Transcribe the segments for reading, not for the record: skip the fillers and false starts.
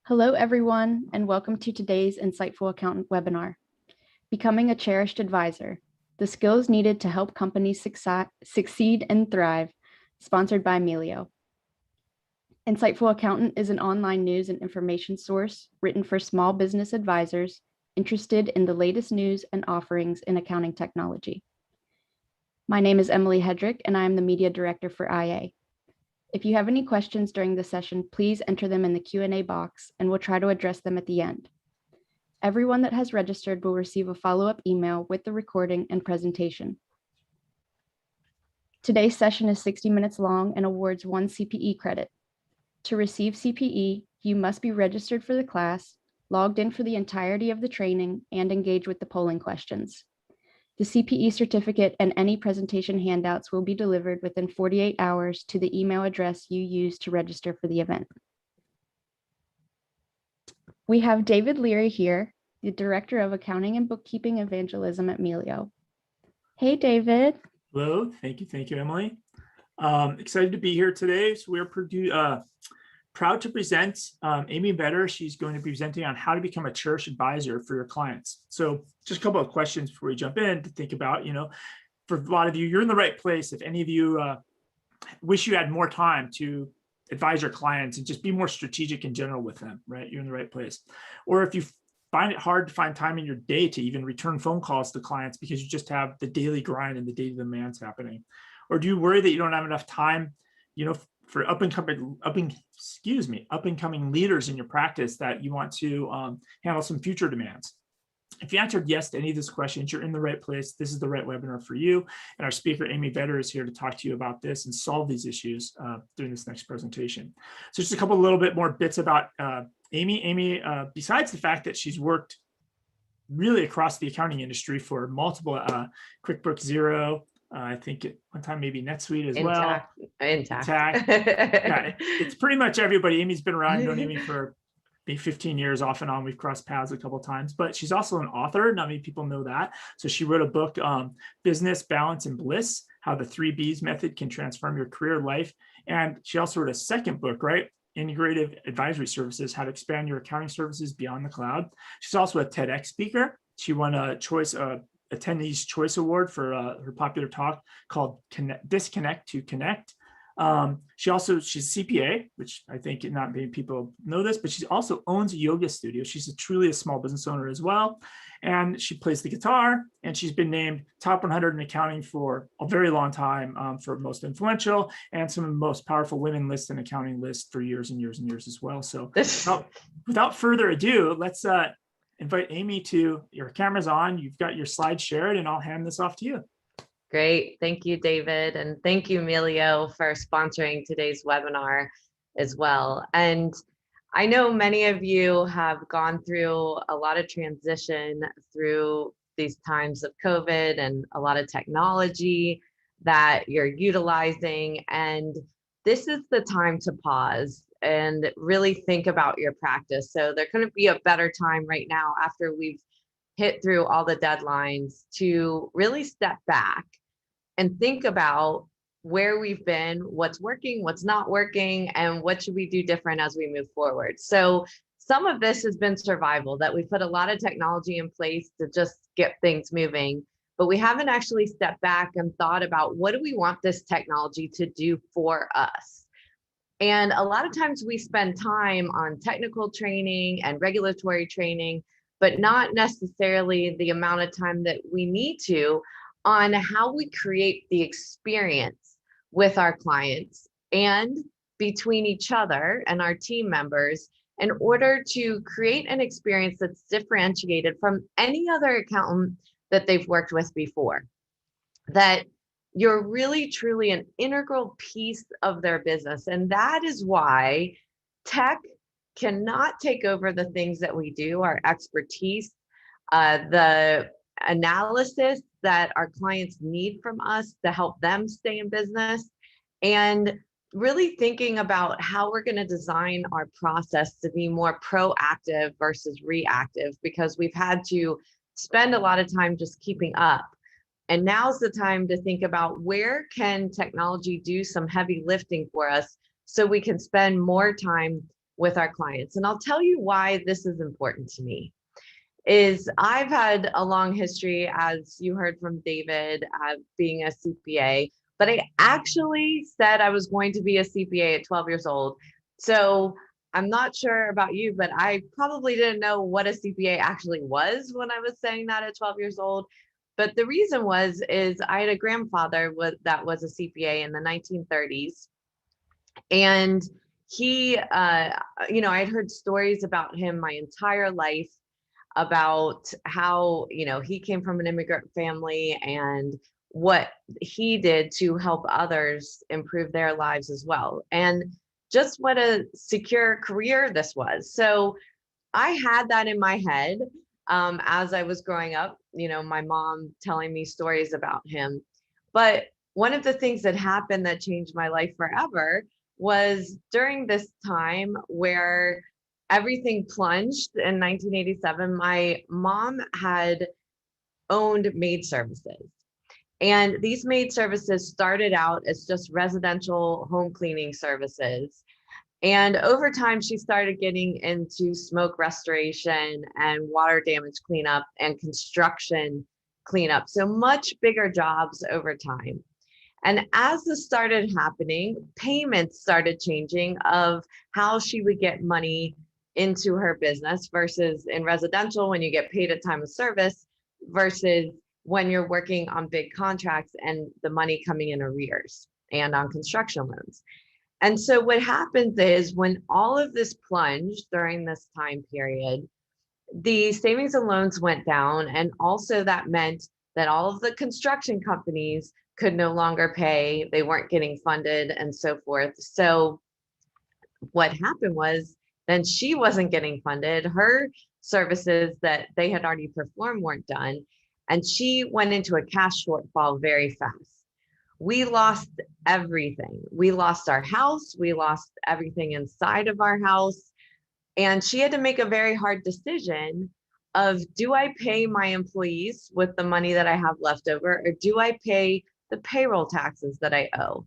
Hello, everyone, and welcome to today's Insightful Accountant webinar, Becoming a Cherished Advisor, the skills needed to help companies succeed and thrive, sponsored by Melio. Insightful Accountant is an online news and information source written for small business advisors interested in the latest news and offerings in accounting technology. My name is Emily Hedrick, and I am the Media Director for IA. If you have any questions during the session, please enter them in the Q&A box and we'll try to address them at the end. Everyone that has registered will receive a follow-up email with the recording and presentation. Today's session is 60 minutes long and awards 1 CPE credit. To receive CPE, you must be registered for the class, logged in for the entirety of the training, and engage with the polling questions. The CPE certificate and any presentation handouts will be delivered within 48 hours to the email address you used to register for the event. We have David Leary here, the Director of Accounting and Bookkeeping Evangelism at Melio. Hey, David. Hello, thank you, Emily. Excited to be here today. So we're proud to present Amy Vedder. She's going to be presenting on how to become a cherished advisor for your clients. So just a couple of questions before we jump in to think about, for a lot of you, you're in the right place. If any of you wish you had more time to advise your clients and just be more strategic in general with them, right? You're in the right place. Or if you find it hard to find time in your day to even return phone calls to clients because you just have the daily grind and the daily demands happening. Or do you worry that you don't have enough time, for up and coming leaders in your practice that you want to handle some future demands? If you answered yes to any of these questions, you're in the right place. This is the right webinar for you. And our speaker, Amy Vedder, is here to talk to you about this and solve these issues during this next presentation. So just a couple little bit more bits about Amy. Amy, besides the fact that she's worked really across the accounting industry for multiple QuickBooks Zero, I think at one time maybe NetSuite as well. Intact. Yeah, it's pretty much everybody. Amy's been around. I've known Amy for maybe 15 years off and on. We've crossed paths a couple of times, but she's also an author. Not many people know that. So she wrote a book, Business, Balance, and Bliss, How the 3Bs Method Can Transform Your Career Life. And she also wrote a second book, right? Integrative Advisory Services, How to Expand Your Accounting Services Beyond the Cloud. She's also a TEDx speaker. She won a Attendees Choice Award for her popular talk called Disconnect to Connect. She's CPA, which I think not many people know this, but she also owns a yoga studio. She's truly a small business owner as well. And she plays the guitar, and she's been named top 100 in accounting for a very long time, for most influential and some of the most powerful women lists and accounting lists for years and years and years as well. So without further ado, let's invite Amy to your camera's on. You've got your slides shared, and I'll hand this off to you. Great. Thank you, David. And thank you, Melio, for sponsoring today's webinar as well. And I know many of you have gone through a lot of transition through these times of COVID and a lot of technology that you're utilizing. And this is the time to pause and really think about your practice. So there couldn't be a better time right now after we've hit through all the deadlines to really step back and think about where we've been, what's working, what's not working, and what should we do different as we move forward. So some of this has been survival, that we put a lot of technology in place to just get things moving, but we haven't actually stepped back and thought about what do we want this technology to do for us. And a lot of times we spend time on technical training and regulatory training, but not necessarily the amount of time that we need to on how we create the experience with our clients and between each other and our team members in order to create an experience that's differentiated from any other accountant that they've worked with before. That you're really truly an integral piece of their business. And that is why tech cannot take over the things that we do, our expertise, the analysis that our clients need from us to help them stay in business, and really thinking about how we're going to design our process to be more proactive versus reactive, because we've had to spend a lot of time just keeping up. And now's the time to think about where can technology do some heavy lifting for us so we can spend more time with our clients. And I'll tell you why this is important to me. Is I've had a long history, as you heard from David, being a CPA, but I actually said I was going to be a CPA at 12 years old. So I'm not sure about you, but I probably didn't know what a CPA actually was when I was saying that at 12 years old. But the reason is I had a grandfather that was a CPA in the 1930s. And he, I had heard stories about him my entire life, about how, he came from an immigrant family and what he did to help others improve their lives as well. And just what a secure career this was. So I had that in my head as I was growing up, my mom telling me stories about him. But one of the things that happened that changed my life forever was during this time where everything plunged in 1987. My mom had owned maid services. And these maid services started out as just residential home cleaning services. And over time, she started getting into smoke restoration and water damage cleanup and construction cleanup. So much bigger jobs over time. And as this started happening, payments started changing of how she would get money into her business versus in residential when you get paid at time of service versus when you're working on big contracts and the money coming in arrears and on construction loans. And so what happens is when all of this plunged during this time period, the savings and loans went down. And also that meant that all of the construction companies could no longer pay. They weren't getting funded and so forth. So what happened was then she wasn't getting funded. Her services that they had already performed weren't done. And she went into a cash shortfall very fast. We lost everything. We lost our house. We lost everything inside of our house. And she had to make a very hard decision of, do I pay my employees with the money that I have left over, or do I pay the payroll taxes that I owe?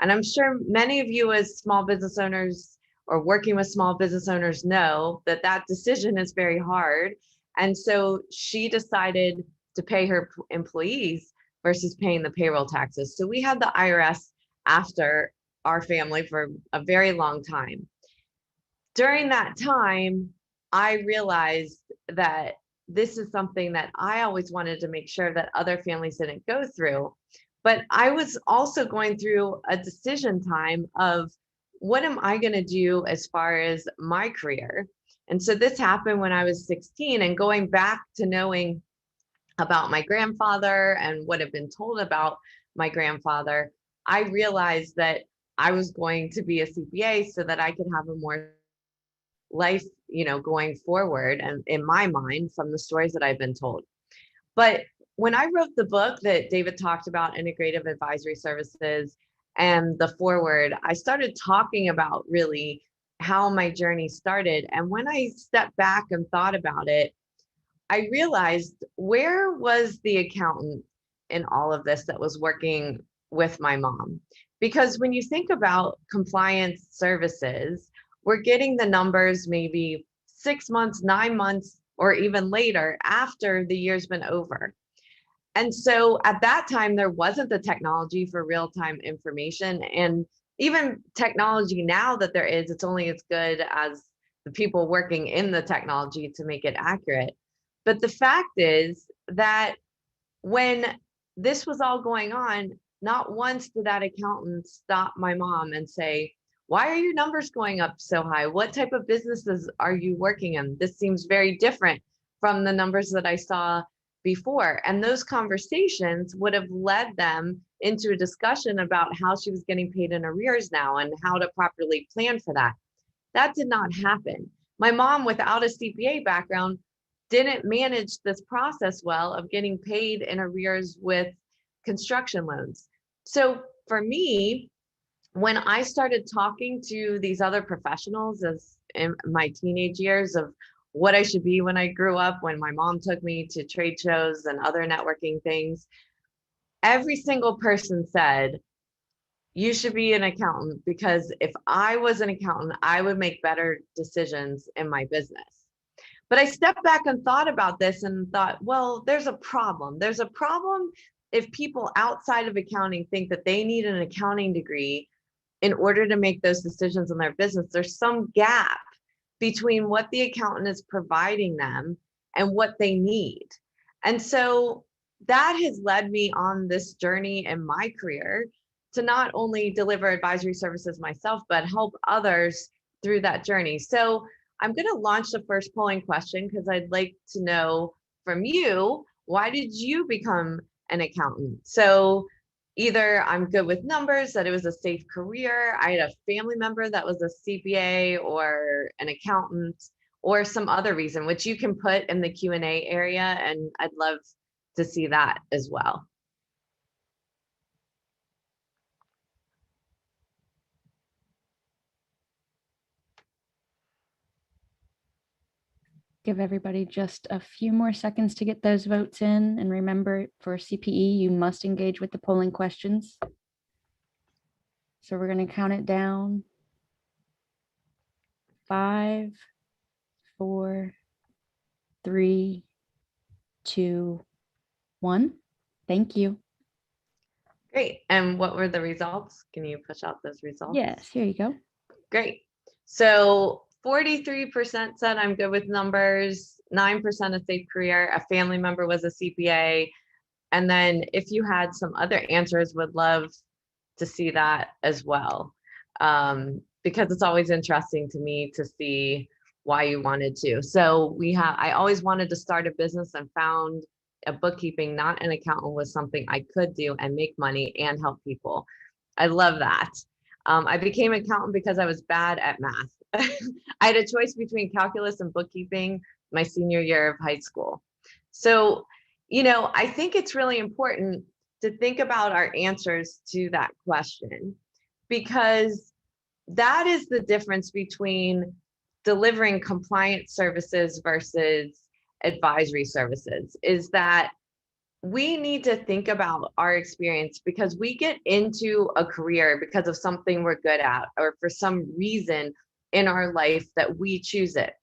And I'm sure many of you as small business owners or working with small business owners know that that decision is very hard. And so she decided to pay her employees versus paying the payroll taxes. So we had the IRS after our family for a very long time. During that time, I realized that this is something that I always wanted to make sure that other families didn't go through. But I was also going through a decision time of, what am I going to do as far as my career? And so this happened when I was 16, and going back to knowing about my grandfather and what had been told about my grandfather, I realized that I was going to be a CPA so that I could have a more life, going forward, and in my mind, from the stories that I've been told. But when I wrote the book that David talked about, Integrative Advisory Services and the foreword, I started talking about really how my journey started. And when I stepped back and thought about it, I realized, where was the accountant in all of this that was working with my mom? Because when you think about compliance services, we're getting the numbers maybe 6 months, 9 months, or even later after the year's been over. And so at that time, there wasn't the technology for real-time information. And even technology now that there is, it's only as good as the people working in the technology to make it accurate. But the fact is that when this was all going on, not once did that accountant stop my mom and say, why are your numbers going up so high? What type of businesses are you working in? This seems very different from the numbers that I saw before. And those conversations would have led them into a discussion about how she was getting paid in arrears now and how to properly plan for that. That did not happen. My mom, without a CPA background, didn't manage this process well of getting paid in arrears with construction loans. So for me, when I started talking to these other professionals as in my teenage years of what I should be when I grew up, when my mom took me to trade shows and other networking things, every single person said, you should be an accountant, because if I was an accountant, I would make better decisions in my business. But I stepped back and thought about this and thought, well, there's a problem. There's a problem if people outside of accounting think that they need an accounting degree in order to make those decisions in their business. There's some gap between what the accountant is providing them and what they need. And so that has led me on this journey in my career to not only deliver advisory services myself, but help others through that journey. So I'm going to launch the first polling question because I'd like to know from you, why did you become an accountant? So either I'm good with numbers, that it was a safe career, I had a family member that was a CPA or an accountant, or some other reason, which you can put in the Q&A area, and I'd love to see that as well. Give everybody just a few more seconds to get those votes in. And remember, for CPE, you must engage with the polling questions. So we're going to count it down. 5, 4, 3, 2, 1. Thank you. Great. And what were the results? Can you push out those results? Yes, here you go. Great. So 43% said I'm good with numbers, 9% a safe career, a family member was a CPA. And then if you had some other answers, would love to see that as well. Because it's always interesting to me to see why you wanted to. So I always wanted to start a business and found a bookkeeping, not an accountant, was something I could do and make money and help people. I love that. I became an accountant because I was bad at math. I had a choice between calculus and bookkeeping my senior year of high school. So, I think it's really important to think about our answers to that question, because that is the difference between delivering compliance services versus advisory services, is that we need to think about our experience, because we get into a career because of something we're good at, or for some reason in our life that we choose it.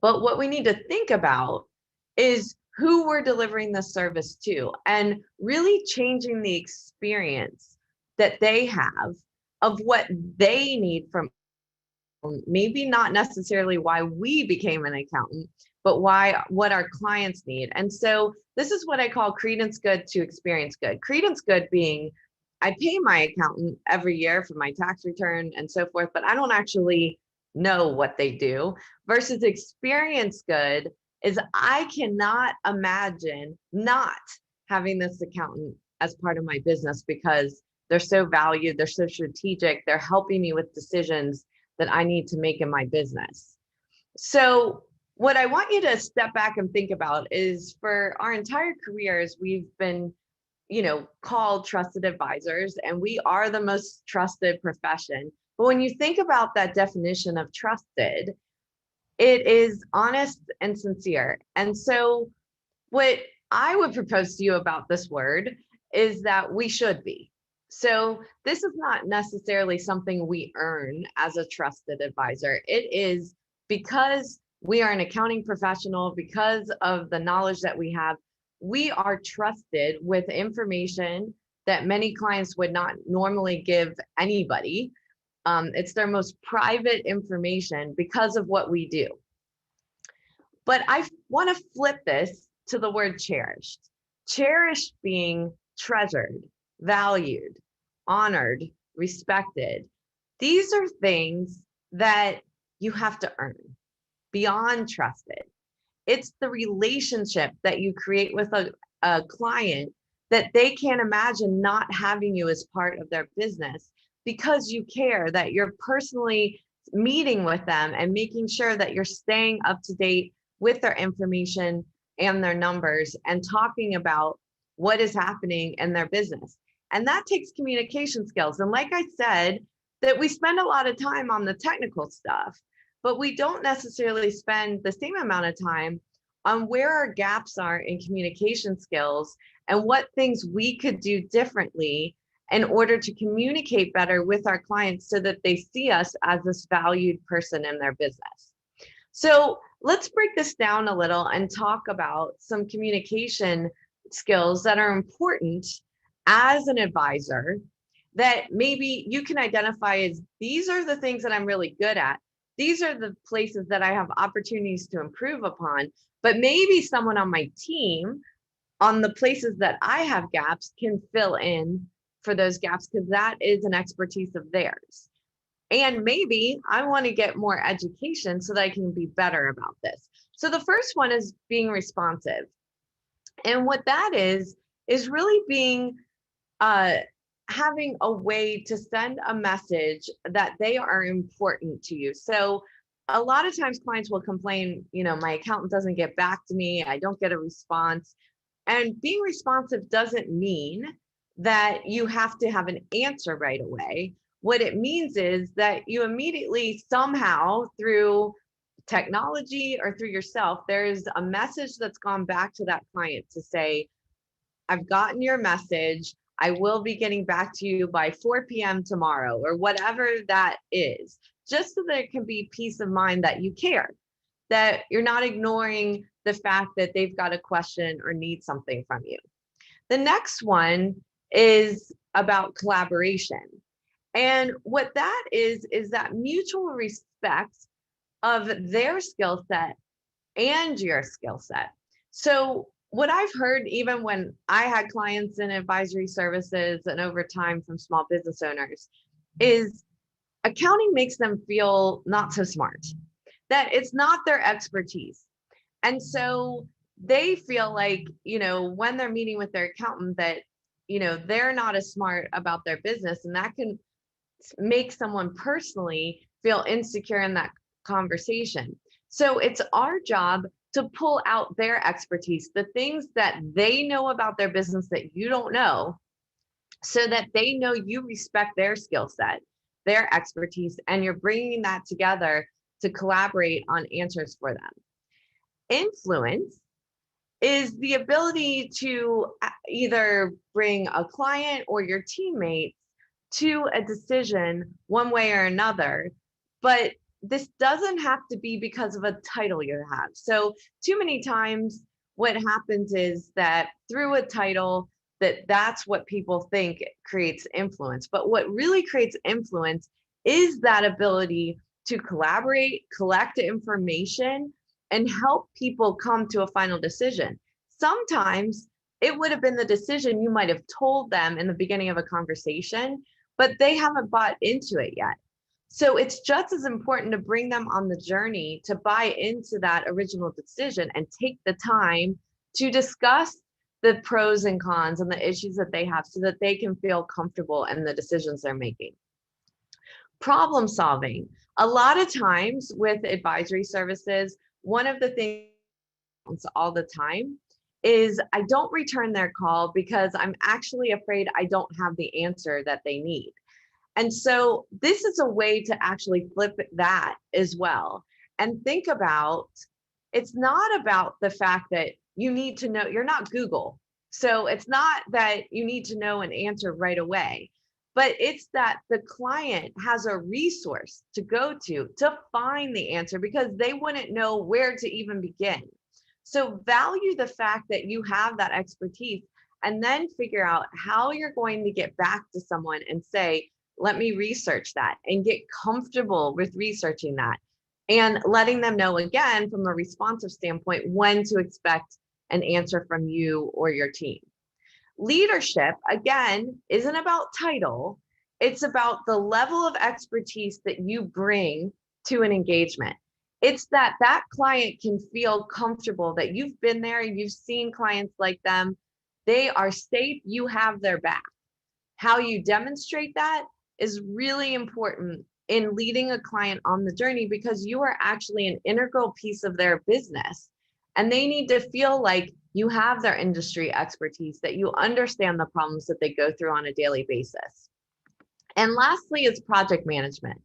But what we need to think about is who we're delivering the service to, and really changing the experience that they have of what they need from, maybe not necessarily why we became an accountant, but what our clients need. And so this is what I call credence good to experience good. Credence good being, I pay my accountant every year for my tax return and so forth, but I don't actually know what they do. Versus experience good is, I cannot imagine not having this accountant as part of my business, because they're so valued, they're so strategic, they're helping me with decisions that I need to make in my business. So what I want you to step back and think about is, for our entire careers, we've been, called trusted advisors, and we are the most trusted profession. But when you think about that definition of trusted, it is honest and sincere. And so what I would propose to you about this word is that we should be. So this is not necessarily something we earn as a trusted advisor. It is because we are an accounting professional, because of the knowledge that we have, we are trusted with information that many clients would not normally give anybody. It's their most private information because of what we do. But I want to flip this to the word cherished. Cherished being treasured, valued, honored, respected. These are things that you have to earn beyond trusted. It's the relationship that you create with a client that they can't imagine not having you as part of their business, because you care, that you're personally meeting with them and making sure that you're staying up to date with their information and their numbers, and talking about what is happening in their business. And that takes communication skills. And like I said, that we spend a lot of time on the technical stuff, but we don't necessarily spend the same amount of time on where our gaps are in communication skills and what things we could do differently in order to communicate better with our clients so that they see us as this valued person in their business. So let's break this down a little and talk about some communication skills that are important as an advisor that maybe you can identify as these are the things that I'm really good at. These are the places that I have opportunities to improve upon, but maybe someone on my team on the places that I have gaps can fill in for those gaps because that is an expertise of theirs. And maybe I want to get more education so that I can be better about this. So the first one is being responsive. And what that is really being, having a way to send a message that they are important to you. So a lot of times clients will complain, my accountant doesn't get back to me, I don't get a response. And being responsive doesn't mean that you have to have an answer right away. What it means is that you immediately somehow through technology or through yourself, there's a message that's gone back to that client to say, I've gotten your message. I will be getting back to you by 4 p.m. tomorrow or whatever that is, just so there can be peace of mind that you care, that you're not ignoring the fact that they've got a question or need something from you. The next one is about collaboration. And what that is that mutual respect of their skill set and your skill set. So what I've heard, even when I had clients in advisory services and over time from small business owners, is accounting makes them feel not so smart, that it's not their expertise. And so they feel like, when they're meeting with their accountant that, they're not as smart about their business, and that can make someone personally feel insecure in that conversation. So it's our job to pull out their expertise, the things that they know about their business that you don't know, so that they know you respect their skill set, their expertise, and you're bringing that together to collaborate on answers for them. Influence is the ability to either bring a client or your teammates to a decision one way or another, but this doesn't have to be because of a title you have. So too many times what happens is that through a title, that's what people think creates influence. But what really creates influence is that ability to collaborate, collect information, and help people come to a final decision. Sometimes it would have been the decision you might have told them in the beginning of a conversation, but they haven't bought into it yet. So it's just as important to bring them on the journey to buy into that original decision and take the time to discuss the pros and cons and the issues that they have so that they can feel comfortable in the decisions they're making. Problem solving. A lot of times with advisory services, one of the things all the time is I don't return their call because I'm actually afraid I don't have the answer that they need. And so this is a way to actually flip that as well and think about, it's not about the fact that you need to know, you're not Google. So it's not that you need to know an answer right away, but it's that the client has a resource to go to find the answer because they wouldn't know where to even begin. So value the fact that you have that expertise and then figure out how you're going to get back to someone and say, let me research that, and get comfortable with researching that and letting them know again from a responsive standpoint when to expect an answer from you or your team. Leadership, again, isn't about title. It's about the level of expertise that you bring to an engagement. It's that client can feel comfortable that you've been there, you've seen clients like them, they are safe, you have their back. How you demonstrate that is really important in leading a client on the journey because you are actually an integral piece of their business. And they need to feel like you have their industry expertise, that you understand the problems that they go through on a daily basis. And lastly is project management.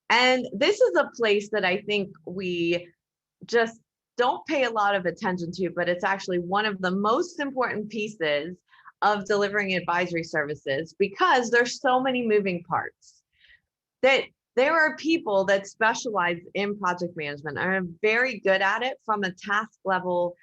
And this is a place that I think we just don't pay a lot of attention to, but it's actually one of the most important pieces of delivering advisory services because there's so many moving parts that there are people that specialize in project management and are very good at it from a task level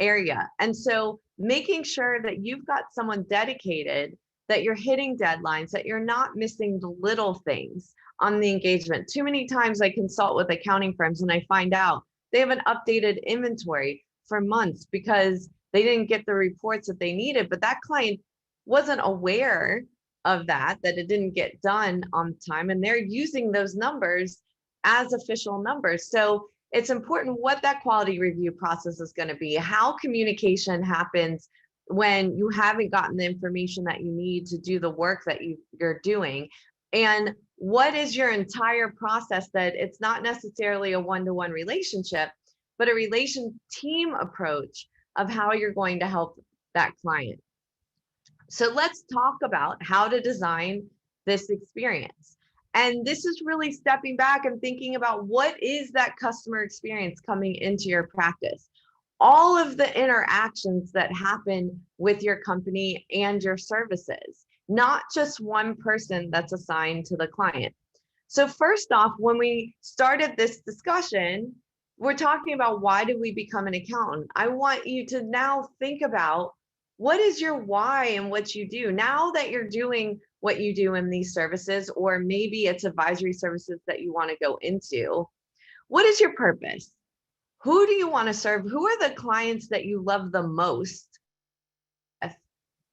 area. And so making sure that you've got someone dedicated, that you're hitting deadlines, that you're not missing the little things on the engagement. Too many times I consult with accounting firms and I find out they haven't updated inventory for months because they didn't get the reports that they needed, but that client wasn't aware of that it didn't get done on time, and they're using those numbers as official numbers. So it's important what that quality review process is going to be, how communication happens when you haven't gotten the information that you need to do the work that you're doing, and what is your entire process, that it's not necessarily a one-to-one relationship, but a relation team approach of how you're going to help that client. So let's talk about how to design this experience. And this is really stepping back and thinking about what is that customer experience coming into your practice. All of the interactions that happen with your company and your services, not just one person that's assigned to the client. So first off, when we started this discussion, we're talking about why did we become an accountant? I want you to now think about what is your why and what you do now that you're doing what you do in these services, or maybe it's advisory services that you want to go into. What is your purpose? Who do you want to serve? Who are the clients that you love the most?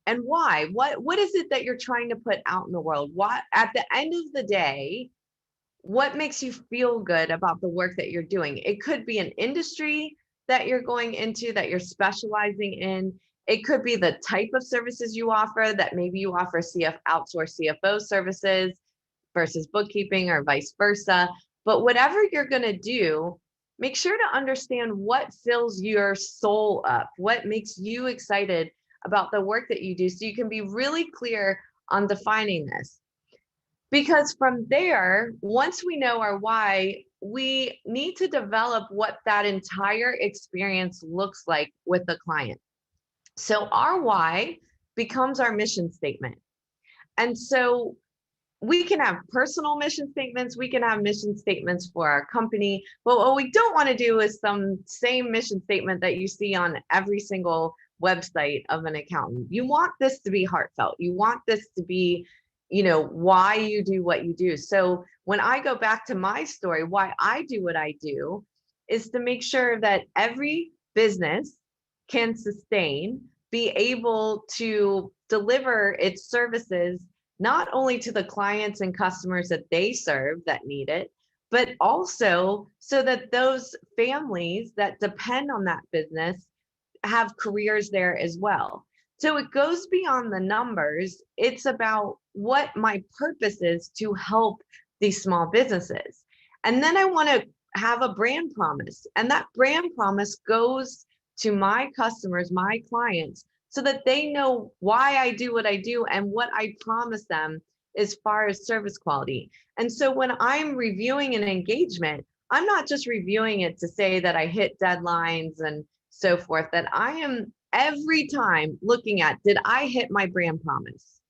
And why? What is it that you're trying to put out in the world? What, at the end of the day, what makes you feel good about the work that you're doing? It could be an industry that you're going into, that you're specializing in. It could be the type of services you offer, that maybe you offer outsourced CFO services versus bookkeeping or vice versa. But whatever you're going to do, make sure to understand what fills your soul up, what makes you excited about the work that you do, so you can be really clear on defining this. Because from there, once we know our why, we need to develop what that entire experience looks like with the client. So our why becomes our mission statement. And so we can have personal mission statements, we can have mission statements for our company, but what we don't want to do is some same mission statement that you see on every single website of an accountant. You want this to be heartfelt. You want this to be, why you do what you do. So when I go back to my story, why I do what I do is to make sure that every business can sustain, be able to deliver its services, not only to the clients and customers that they serve that need it, but also so that those families that depend on that business have careers there as well. So it goes beyond the numbers. It's about what my purpose is to help these small businesses. And then I want to have a brand promise. And that brand promise goes to my customers, my clients, so that they know why I do what I do and what I promise them as far as service quality. And so when I'm reviewing an engagement, I'm not just reviewing it to say that I hit deadlines and so forth, that I am every time looking at, did I hit my brand promise?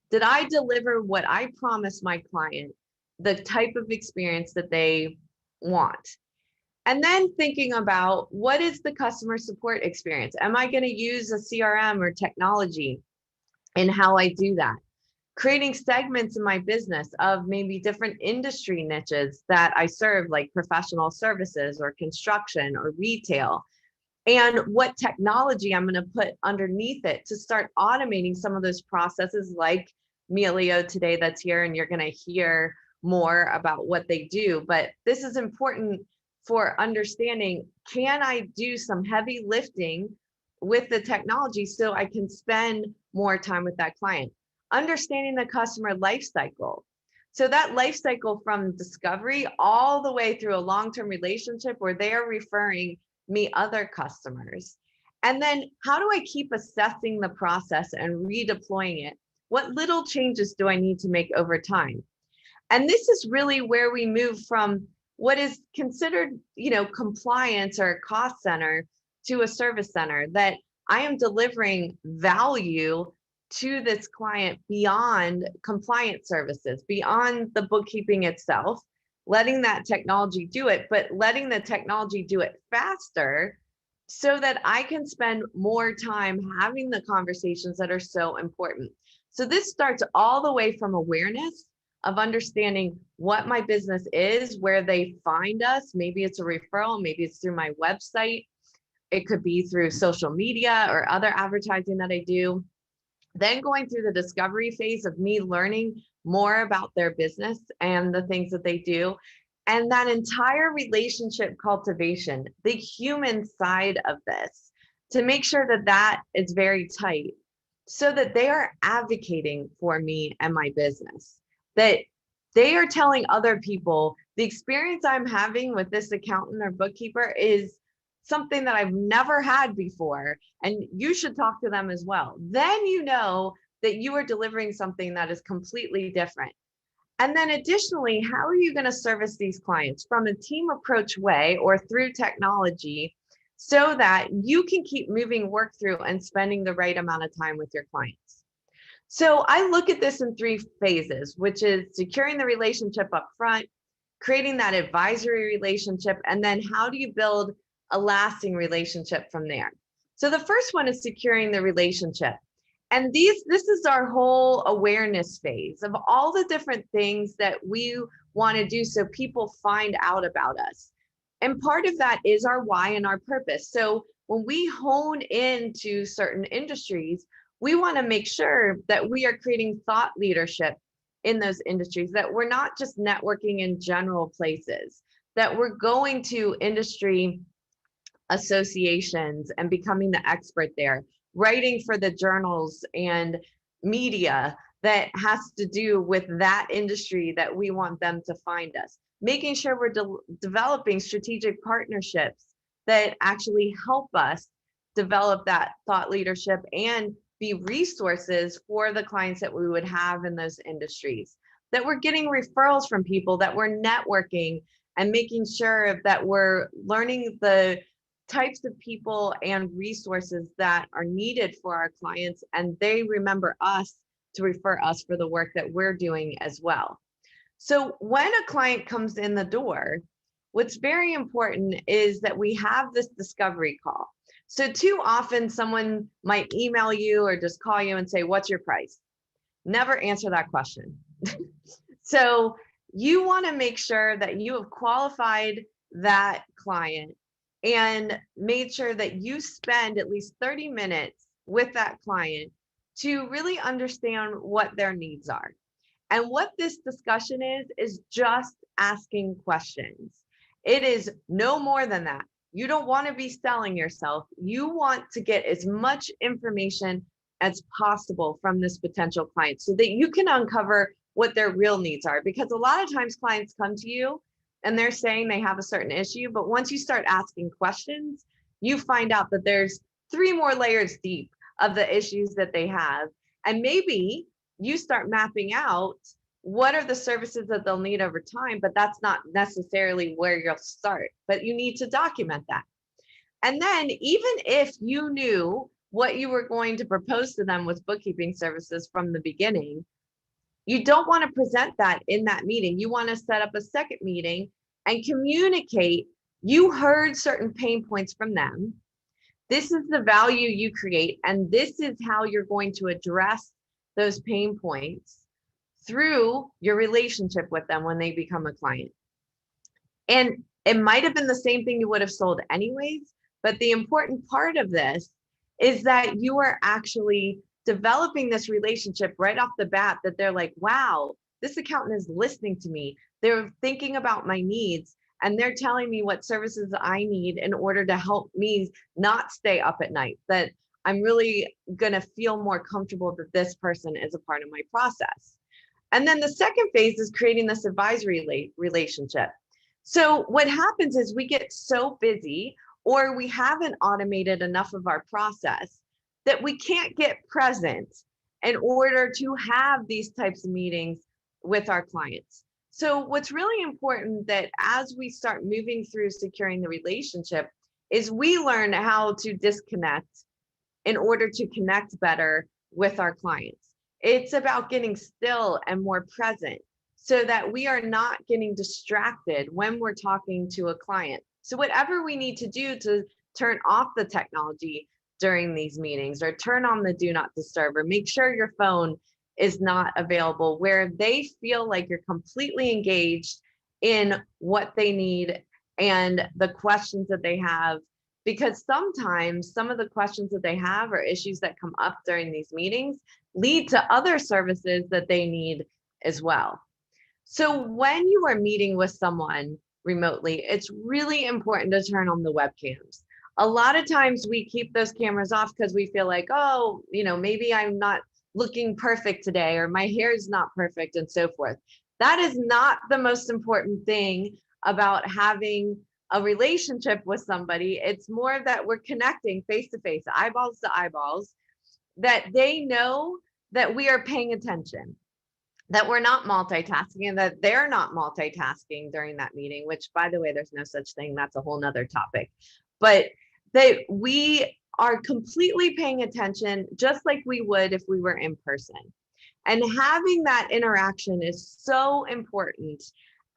Did I deliver what I promised my client, the type of experience that they want? And then thinking about, what is the customer support experience? Am I going to use a CRM or technology in how I do that? Creating segments in my business of maybe different industry niches that I serve, like professional services or construction or retail, and what technology I'm going to put underneath it to start automating some of those processes, like Melio today that's here, and you're going to hear more about what they do. But this is important for understanding, can I do some heavy lifting with the technology so I can spend more time with that client? Understanding the customer life cycle. So that life cycle from discovery all the way through a long-term relationship where they're referring me other customers. And then how do I keep assessing the process and redeploying it? What little changes do I need to make over time? And this is really where we move from what is considered, compliance or a cost center to a service center, that I am delivering value to this client beyond compliance services, beyond the bookkeeping itself, letting that technology do it, but letting the technology do it faster so that I can spend more time having the conversations that are so important. So this starts all the way from awareness of understanding what my business is, where they find us. Maybe it's a referral, maybe it's through my website. It could be through social media or other advertising that I do. Then going through the discovery phase of me learning more about their business and the things that they do. And that entire relationship cultivation, the human side of this, to make sure that that is very tight so that they are advocating for me and my business, that they are telling other people the experience I'm having with this accountant or bookkeeper is something that I've never had before, and you should talk to them as well. Then you know that you are delivering something that is completely different. And then additionally, how are you going to service these clients from a team approach way or through technology so that you can keep moving work through and spending the right amount of time with your clients? So I look at this in 3 phases, which is securing the relationship up front, creating that advisory relationship, and then how do you build a lasting relationship from there? So the first one is securing the relationship. And this is our whole awareness phase of all the different things that we want to do so people find out about us. And part of that is our why and our purpose. So when we hone into certain industries, we want to make sure that we are creating thought leadership in those industries, that we're not just networking in general places, that we're going to industry associations and becoming the expert there, writing for the journals and media that has to do with that industry that we want them to find us, making sure we're developing strategic partnerships that actually help us develop that thought leadership and be resources for the clients that we would have in those industries, that we're getting referrals from people, that we're networking and making sure that we're learning the types of people and resources that are needed for our clients, and they remember us to refer us for the work that we're doing as well. So when a client comes in the door, what's very important is that we have this discovery call. So too often someone might email you or just call you and say, what's your price? Never answer that question. So you want to make sure that you have qualified that client and made sure that you spend at least 30 minutes with that client to really understand what their needs are. And what this discussion is just asking questions. It is no more than that. You don't want to be selling yourself. You want to get as much information as possible from this potential client so that you can uncover what their real needs are. Because a lot of times clients come to you and they're saying they have a certain issue, but once you start asking questions, you find out that there's 3 more layers deep of the issues that they have. And maybe you start mapping out what are the services that they'll need over time, but that's not necessarily where you'll start, but you need to document that. And then even if you knew what you were going to propose to them with bookkeeping services from the beginning, you don't want to present that in that meeting. You want to set up a second meeting and communicate. You heard certain pain points from them. This is the value you create, and this is how you're going to address those pain points through your relationship with them when they become a client. And it might have been the same thing you would have sold anyways, but the important part of this is that you are actually developing this relationship right off the bat, that they're like, wow, this accountant is listening to me. They're thinking about my needs, and they're telling me what services I need in order to help me not stay up at night, that I'm really going to feel more comfortable that this person is a part of my process. And then the second phase is creating this advisory relationship. So what happens is we get so busy, or we haven't automated enough of our process that we can't get present in order to have these types of meetings with our clients. So what's really important that as we start moving through securing the relationship is we learn how to disconnect in order to connect better with our clients. It's about getting still and more present so that we are not getting distracted when we're talking to a client. So whatever we need to do to turn off the technology during these meetings, or turn on the do not disturb, or make sure your phone is not available, where they feel like you're completely engaged in what they need and the questions that they have. Because sometimes some of the questions that they have or issues that come up during these meetings lead to other services that they need as well. So when you are meeting with someone remotely, it's really important to turn on the webcams. A lot of times we keep those cameras off because we feel like, oh, maybe I'm not looking perfect today, or my hair is not perfect, and so forth. That is not the most important thing about having a relationship with somebody. It's more that we're connecting face to face, eyeballs to eyeballs, that they know that we are paying attention, that we're not multitasking, and that they're not multitasking during that meeting, which, by the way, there's no such thing. That's a whole nother topic. But that we are completely paying attention just like we would if we were in person. And having that interaction is so important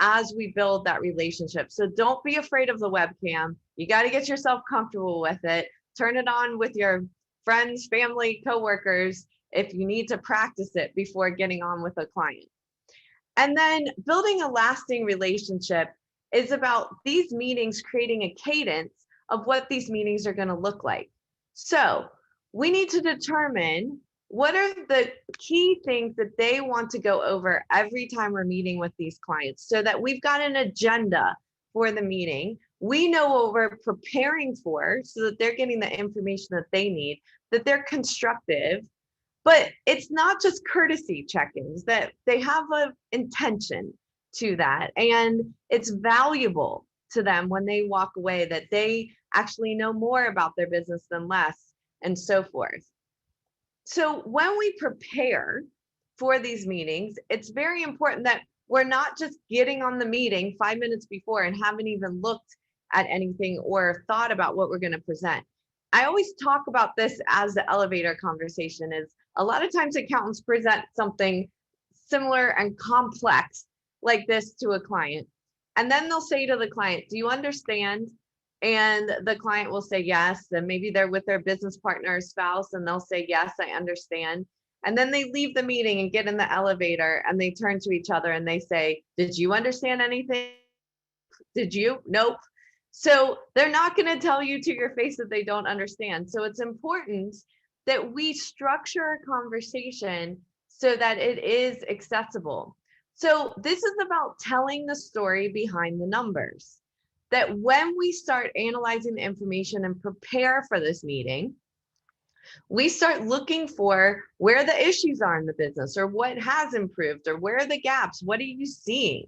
as we build that relationship. So don't be afraid of the webcam. You got to get yourself comfortable with it. Turn it on with your friends, family, coworkers, if you need to practice it before getting on with a client. And then building a lasting relationship is about these meetings creating a cadence of what these meetings are going to look like. So we need to determine what are the key things that they want to go over every time we're meeting with these clients, so that we've got an agenda for the meeting. We know what we're preparing for so that they're getting the information that they need, that they're constructive. But it's not just courtesy check-ins, that they have an intention to that. And it's valuable to them when they walk away, that they actually know more about their business than less, and so forth. So when we prepare for these meetings, it's very important that we're not just getting on the meeting 5 minutes before and haven't even looked at anything or thought about what we're going to present. I always talk about this as the elevator conversation. Is a lot of times accountants present something similar and complex like this to a client. And then they'll say to the client, do you understand? And the client will say yes. And maybe they're with their business partner or spouse, and they'll say, yes, I understand. And then they leave the meeting and get in the elevator, and they turn to each other and they say, did you understand anything? Did you? Nope. So they're not going to tell you to your face that they don't understand. So it's important that we structure a conversation so that it is accessible. So this is about telling the story behind the numbers. That when we start analyzing the information and prepare for this meeting, we start looking for where the issues are in the business, or what has improved, or where are the gaps, what are you seeing?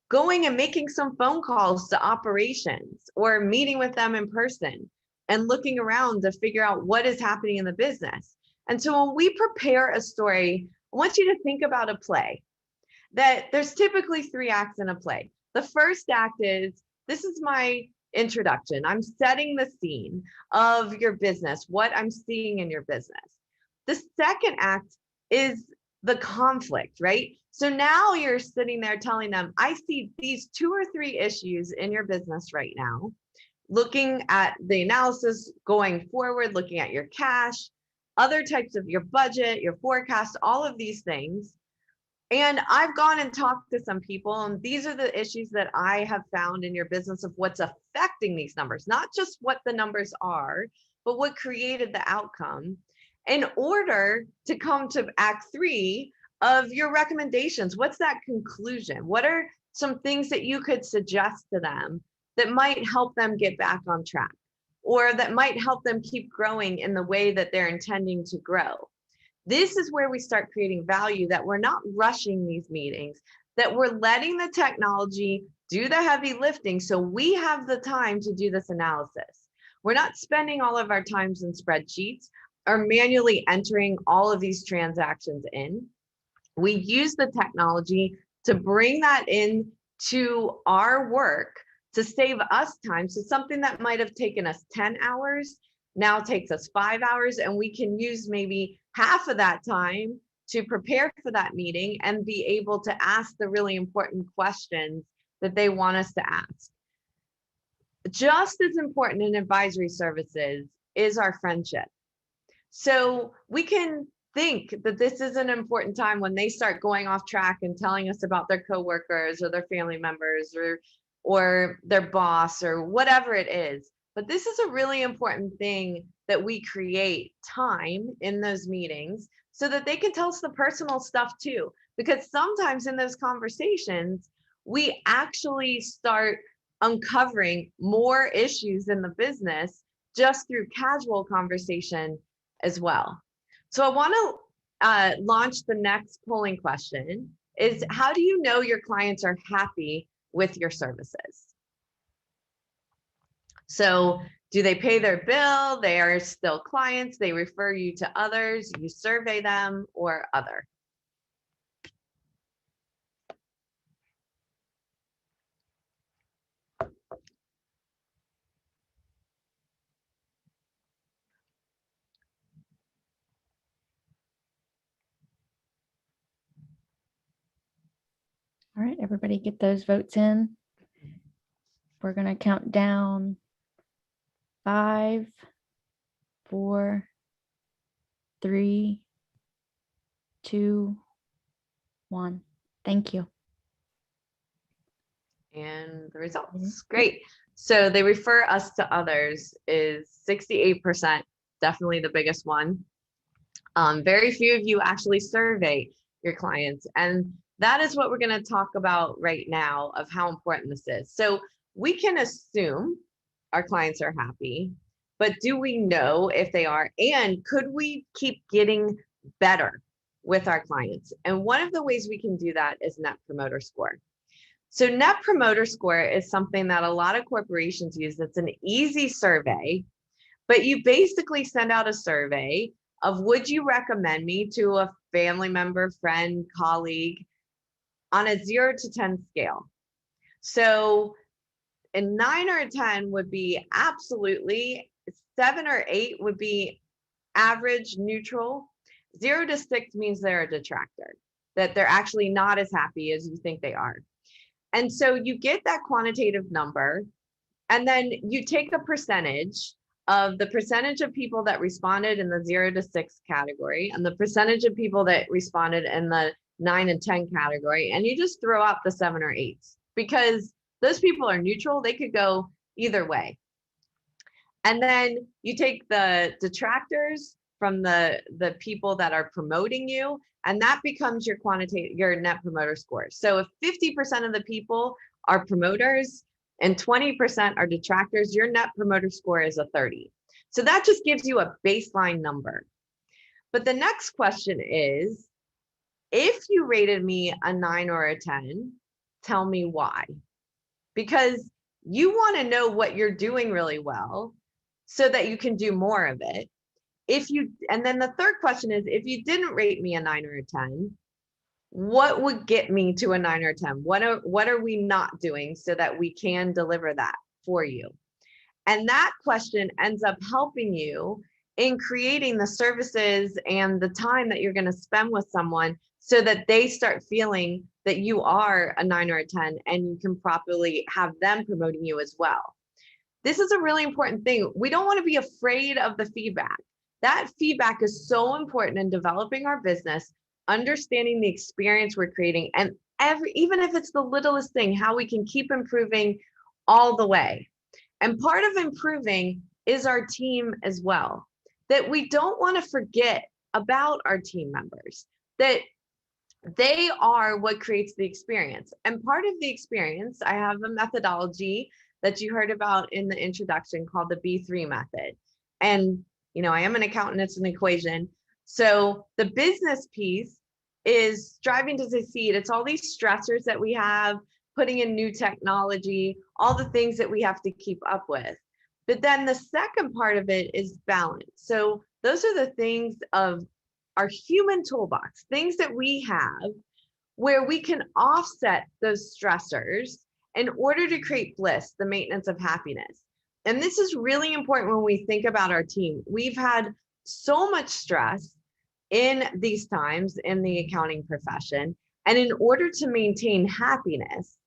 Going and making some phone calls to operations, or meeting with them in person and looking around to figure out what is happening in the business. And so when we prepare a story, I want you to think about a play. That there's typically 3 acts in a play. The first act is, this is my introduction. I'm setting the scene of your business, what I'm seeing in your business. The second act is the conflict, right? So now you're sitting there telling them, I see these 2 or 3 issues in your business right now, looking at the analysis going forward, looking at your cash, other types of your budget, your forecast, all of these things. And I've gone and talked to some people, and these are the issues that I have found in your business of what's affecting these numbers, not just what the numbers are, but what created the outcome, in order to come to Act 3 of your recommendations. What's that conclusion? What are some things that you could suggest to them that might help them get back on track, or that might help them keep growing in the way that they're intending to grow? This is where we start creating value, that we're not rushing these meetings, that we're letting the technology do the heavy lifting so we have the time to do this analysis. We're not spending all of our times in spreadsheets or manually entering all of these transactions in. We use the technology to bring that in to our work to save us time. So something that might have taken us 10 hours now takes us 5 hours, and we can use maybe half of that time to prepare for that meeting and be able to ask the really important questions that they want us to ask. Just as important in advisory services is our friendship. So we can think that this is an important time when they start going off track and telling us about their coworkers or their family members or their boss or whatever it is. But this is a really important thing, that we create time in those meetings so that they can tell us the personal stuff too. Because sometimes in those conversations, we actually start uncovering more issues in the business just through casual conversation as well. So I want to launch the next polling question is, how do you know your clients are happy with your services? So do they pay their bill? They are still clients. They refer you to others. You survey them, or other. All right, everybody get those votes in. We're going to count down 5, 4, 3, 2, 1. Thank you. And the results, great. So they refer us to others is 68%, definitely the biggest one. Very few of you actually survey your clients. And that is what we're going to talk about right now, of how important this is. So we can assume our clients are happy, but do we know if they are? And could we keep getting better with our clients? And one of the ways we can do that is Net Promoter Score. So Net Promoter Score is something that a lot of corporations use. It's an easy survey, but you basically send out a survey of, would you recommend me to a family member, friend, colleague, on a 0 to 10 scale. So a 9 or a 10 would be absolutely, 7 or 8 would be average, neutral. 0 to 6 means they're a detractor, that they're actually not as happy as you think they are. And so you get that quantitative number, and then you take a percentage of the percentage of people that responded in the 0 to 6 category and the percentage of people that responded in the 9 and 10 category, and you just throw out the 7 or 8s, because those people are neutral. They could go either way. And then you take the detractors from the people that are promoting you, and that becomes your Net Promoter Score. So if 50% of the people are promoters and 20% are detractors, your Net Promoter Score is a 30. So that just gives you a baseline number. But the next question is, if you rated me a 9 or a 10, tell me why. Because you want to know what you're doing really well so that you can do more of it. And then the third question is, if you didn't rate me a 9 or a 10, what would get me to a 9 or a 10? What are we not doing so that we can deliver that for you? And that question ends up helping you in creating the services and the time that you're going to spend with someone, so that they start feeling that you are a 9 or a 10, and you can properly have them promoting you as well. This is a really important thing. We don't want to be afraid of the feedback. That feedback is so important in developing our business, understanding the experience we're creating, and even if it's the littlest thing, how we can keep improving all the way. And part of improving is our team as well, that we don't want to forget about our team members, that they are what creates the experience. And part of the experience, I have a methodology that you heard about in the introduction called the B3 method. And I am an accountant, it's an equation. So the business piece is striving to succeed. It's all these stressors that we have, putting in new technology, all the things that we have to keep up with. But then the second part of it is balance. So those are the things of our human toolbox, things that we have where we can offset those stressors in order to create bliss, the maintenance of happiness. And this is really important when we think about our team. We've had so much stress in these times in the accounting profession. And in order to maintain happiness,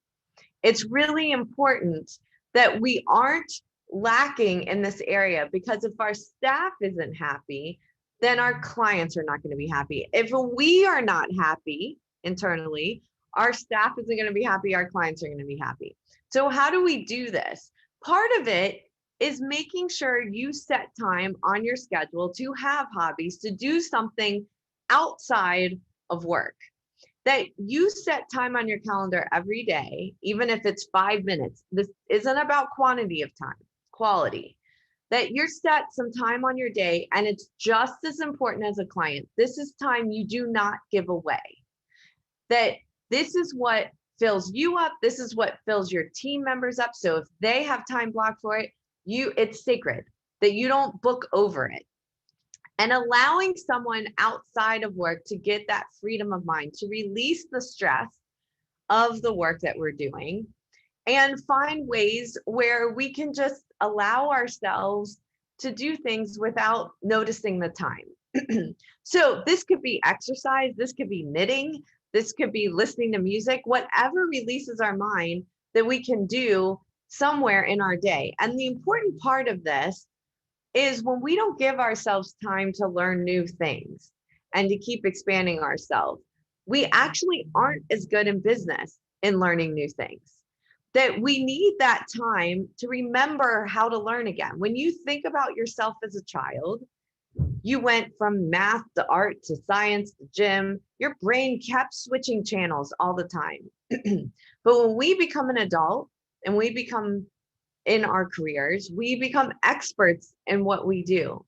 it's really important that we aren't lacking in this area, because if our staff isn't happy, then our clients are not going to be happy. If we are not happy internally, our staff isn't going to be happy, our clients are going to be happy. So how do we do this? Part of it is making sure you set time on your schedule to have hobbies, to do something outside of work. That you set time on your calendar every day, even if it's 5 minutes. This isn't about quantity of time, quality. That you're set some time on your day, and it's just as important as a client. This is time you do not give away. That this is what fills you up. This is what fills your team members up. So if they have time blocked for it, it's sacred, that you don't book over it. And allowing someone outside of work to get that freedom of mind, to release the stress of the work that we're doing, and find ways where we can just allow ourselves to do things without noticing the time. So this could be exercise, this could be knitting, this could be listening to music, whatever releases our mind that we can do somewhere in our day. And the important part of this is when we don't give ourselves time to learn new things and to keep expanding ourselves, we actually aren't as good in business in learning new things. That we need that time to remember how to learn again. When you think about yourself as a child, you went from math to art to science to gym. Your brain kept switching channels all the time. But when we become an adult and we become in our careers, we become experts in what we do.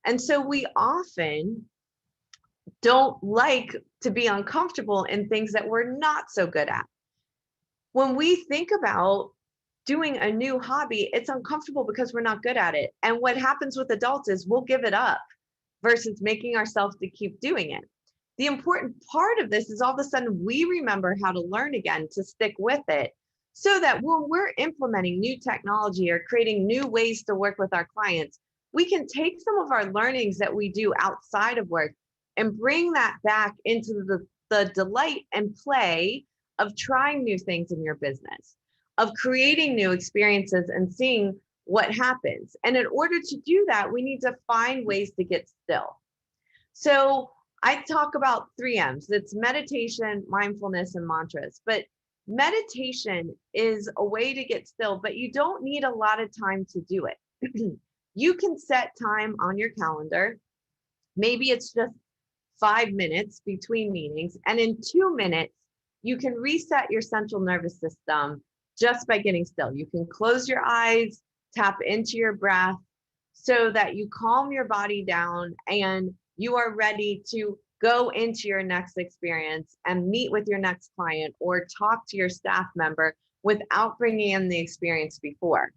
And so we often don't like to be uncomfortable in things that we're not so good at. When we think about doing a new hobby, it's uncomfortable because we're not good at it. And what happens with adults is we'll give it up versus making ourselves to keep doing it. The important part of this is all of a sudden we remember how to learn again, to stick with it, so that when we're implementing new technology or creating new ways to work with our clients, we can take some of our learnings that we do outside of work and bring that back into the delight and play of trying new things in your business, of creating new experiences and seeing what happens. And in order to do that, we need to find ways to get still. So I talk about 3 M's. It's meditation, mindfulness, and mantras. But meditation is a way to get still, but you don't need a lot of time to do it. You can set time on your calendar. Maybe it's just 5 minutes between meetings. And in 2 minutes, you can reset your central nervous system just by getting still. You can close your eyes, tap into your breath so that you calm your body down and you are ready to go into your next experience and meet with your next client or talk to your staff member without bringing in the experience before.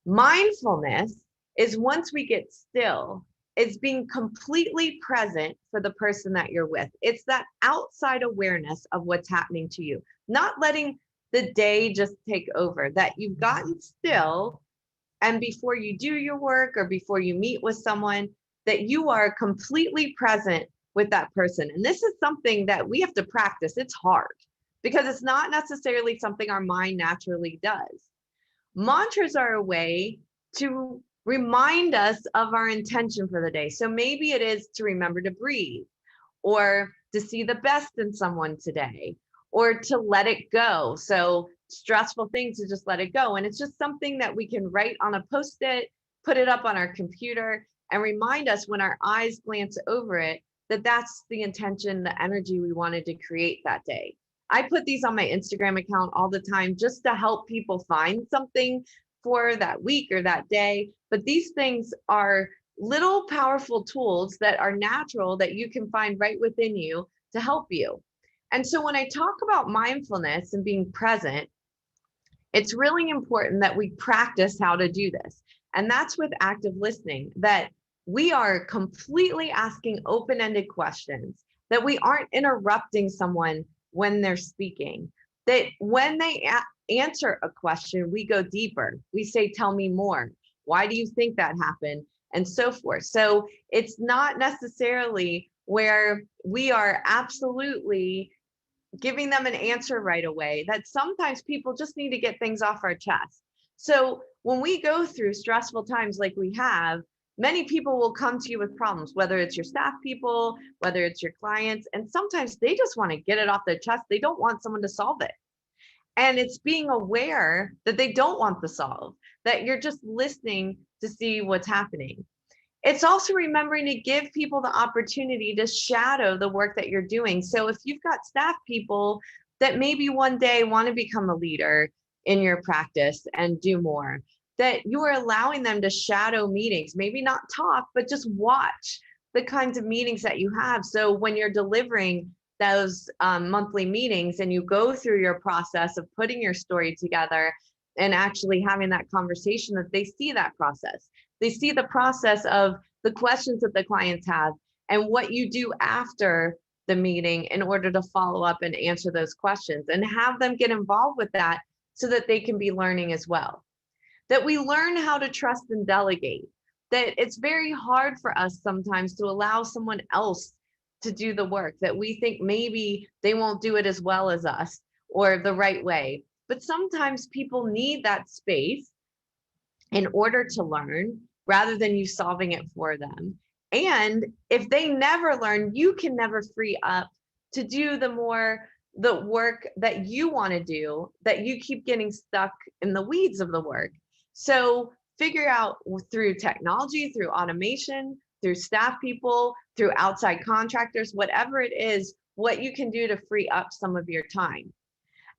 Mindfulness is once we get still, it's being completely present for the person that you're with. It's that outside awareness of what's happening to you, not letting the day just take over, that you've gotten still, and before you do your work or before you meet with someone, that you are completely present with that person. And this is something that we have to practice. It's hard because it's not necessarily something our mind naturally does. Mantras are a way to remind us of our intention for the day. So maybe it is to remember to breathe, or to see the best in someone today, or to let it go. So stressful things, to just let it go. And it's just something that we can write on a Post-it, put it up on our computer, and remind us when our eyes glance over it that that's the intention, the energy we wanted to create that day. I put these on my Instagram account all the time just to help people find something for that week or that day. But these things are little powerful tools that are natural that you can find right within you to help you. And so when I talk about mindfulness and being present, it's really important that we practice how to do this. And that's with active listening, that we are completely asking open-ended questions, that we aren't interrupting someone when they're speaking, that when they answer a question, we go deeper. We say, tell me more. Why do you think that happened? And so forth. So it's not necessarily where we are absolutely giving them an answer right away, that sometimes people just need to get things off our chest. So when we go through stressful times like we have, many people will come to you with problems, whether it's your staff people, whether it's your clients, and sometimes they just want to get it off their chest. They don't want someone to solve it. And it's being aware that they don't want the solve, that you're just listening to see what's happening. It's also remembering to give people the opportunity to shadow the work that you're doing. So if you've got staff people that maybe one day want to become a leader in your practice and do more, that you are allowing them to shadow meetings, maybe not talk, but just watch the kinds of meetings that you have. So when you're delivering those monthly meetings and you go through your process of putting your story together and actually having that conversation, that they see that process. They see the process of the questions that the clients have and what you do after the meeting in order to follow up and answer those questions, and have them get involved with that so that they can be learning as well. That we learn how to trust and delegate, that it's very hard for us sometimes to allow someone else to do the work, that we think maybe they won't do it as well as us or the right way. But sometimes people need that space in order to learn rather than you solving it for them. And if they never learn, you can never free up to do the work that you want to do, that you keep getting stuck in the weeds of the work. So figure out through technology, through automation, through staff people, through outside contractors, whatever it is, what you can do to free up some of your time.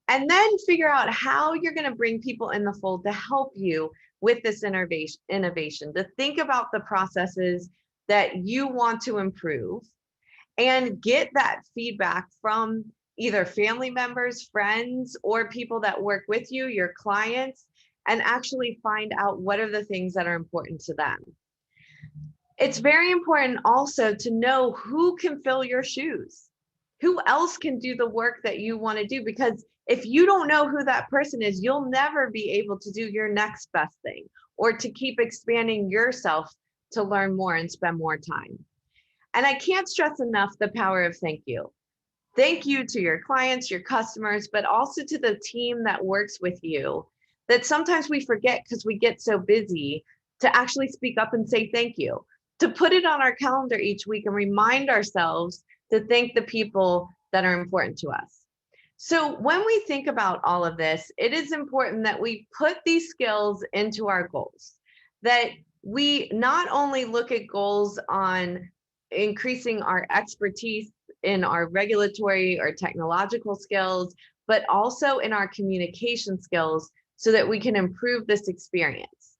And then figure out how you're going to bring people in the fold to help you with this innovation, to think about the processes that you want to improve and get that feedback from either family members, friends, or people that work with you, your clients, and actually find out what are the things that are important to them. It's very important also to know who can fill your shoes, who else can do the work that you want to do, because if you don't know who that person is, you'll never be able to do your next best thing or to keep expanding yourself to learn more and spend more time. And I can't stress enough the power of thank you. Thank you to your clients, your customers, but also to the team that works with you, that sometimes we forget because we get so busy to actually speak up and say thank you, to put it on our calendar each week and remind ourselves to thank the people that are important to us. So when we think about all of this, it is important that we put these skills into our goals, that we not only look at goals on increasing our expertise in our regulatory or technological skills, but also in our communication skills so that we can improve this experience.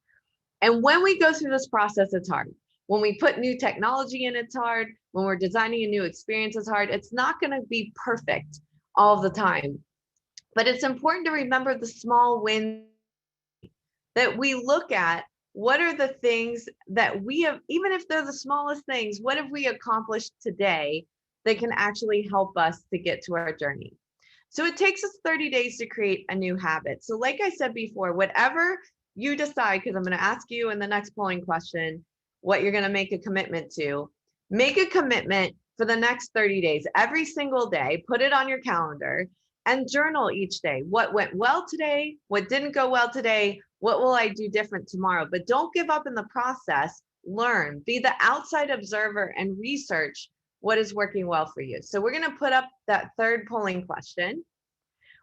And when we go through this process, it's hard. When we put new technology in, it's hard. When we're designing a new experience, it's hard. It's not going to be perfect all the time. But it's important to remember the small wins, that we look at what are the things that we have, even if they're the smallest things, what have we accomplished today that can actually help us to get to our journey. So it takes us 30 days to create a new habit. So like I said before, whatever you decide, because I'm going to ask you in the next polling question, what you're going to make a commitment to, make a commitment for the next 30 days, every single day, put it on your calendar and journal each day. What went well today? What didn't go well today? What will I do different tomorrow? But don't give up in the process. Learn, be the outside observer and research what is working well for you. So we're going to put up that third polling question.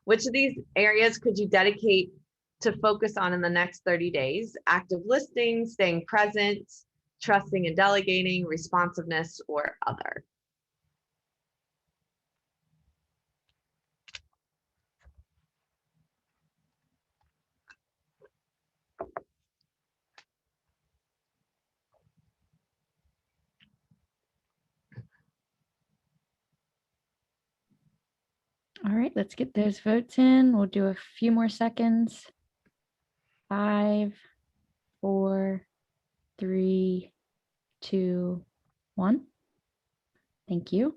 Which of these areas could you dedicate to focus on in the next 30 days? Active listening, staying present, trusting and delegating, responsiveness, or other. All right, let's get those votes in. We'll do a few more seconds. 5, 4, 3, 2, 1. Thank you.